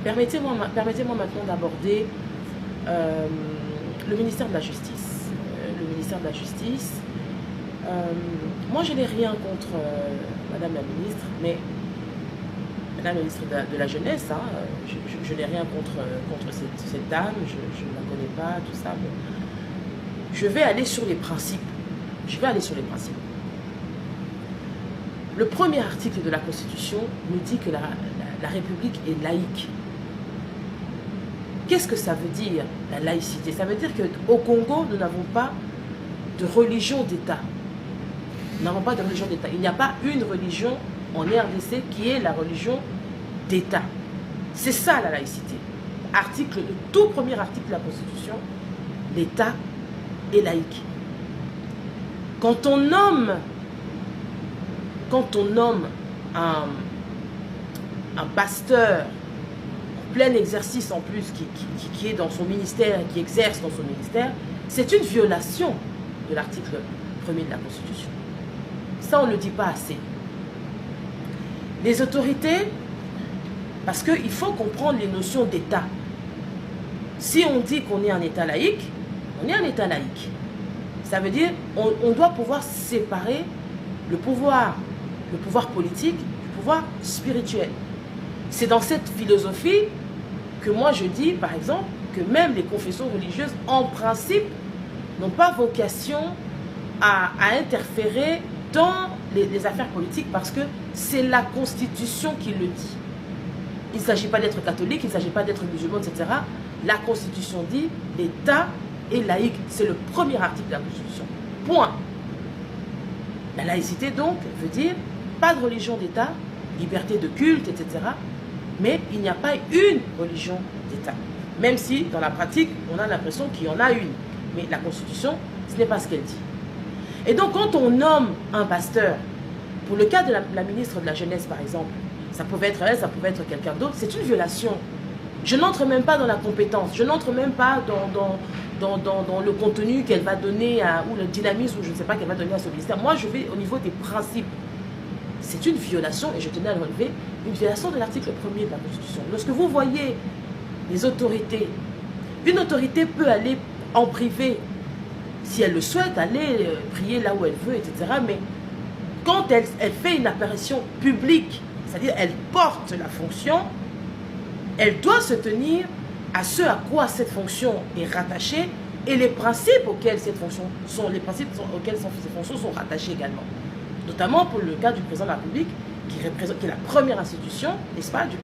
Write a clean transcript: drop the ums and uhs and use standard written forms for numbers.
Permettez-moi maintenant d'aborder le ministère de la Justice. Le ministère de la Justice, moi je n'ai rien contre Madame la ministre, mais Madame la ministre de la Jeunesse, hein, je n'ai rien contre cette dame, je ne la connais pas, tout ça. Mais je vais aller sur les principes. Le premier article de la Constitution nous dit que la République est laïque. Qu'est-ce que ça veut dire, la laïcité? Ça veut dire qu'au Congo, nous n'avons pas de religion d'État. Nous n'avons pas de religion d'État. Il n'y a pas une religion en RDC qui est la religion d'État. C'est ça la laïcité. Le tout premier article de la Constitution, l'État est laïque. Quand on nomme un pasteur en plein exercice en plus, qui est dans son ministère, qui exerce dans son ministère, c'est une violation de l'article 1er de la Constitution. Ça, on ne le dit pas assez. Les autorités, parce qu'il faut comprendre les notions d'État. Si on dit qu'on est un État laïque, on est un État laïque. Ça veut dire qu'on doit pouvoir séparer le pouvoir politique du pouvoir spirituel. C'est dans cette philosophie que moi je dis, par exemple, que même les confessions religieuses, en principe, n'ont pas vocation à interférer dans les affaires politiques, parce que c'est la Constitution qui le dit. Il ne s'agit pas d'être catholique, il ne s'agit pas d'être musulman, etc. La Constitution dit l'État est laïque. C'est le premier article de la Constitution. Point. La laïcité, donc, veut dire pas de religion d'État, liberté de culte, etc. Mais il n'y a pas une religion d'État. Même si, dans la pratique, on a l'impression qu'il y en a une. Mais la Constitution, ce n'est pas ce qu'elle dit. Et donc, quand on nomme un pasteur, pour le cas de la ministre de la Jeunesse, par exemple, ça pouvait être elle, ça pouvait être quelqu'un d'autre, c'est une violation. Je n'entre même pas dans la compétence, je n'entre même pas dans le contenu qu'elle va donner, ou le dynamisme, ou je ne sais pas, qu'elle va donner à ce ministère. Moi, je vais au niveau des principes. C'est une violation, et je tenais à le relever, une violation de l'article 1er de la Constitution. Lorsque vous voyez les autorités, une autorité peut aller en privé, si elle le souhaite, aller prier là où elle veut, etc. Mais quand elle fait une apparition publique, c'est-à-dire elle porte la fonction, elle doit se tenir à ce à quoi cette fonction est rattachée et les principes auxquels ces fonctions sont rattachées également. Notamment pour le cas du président de la République, qui est la première institution, n'est-ce pas,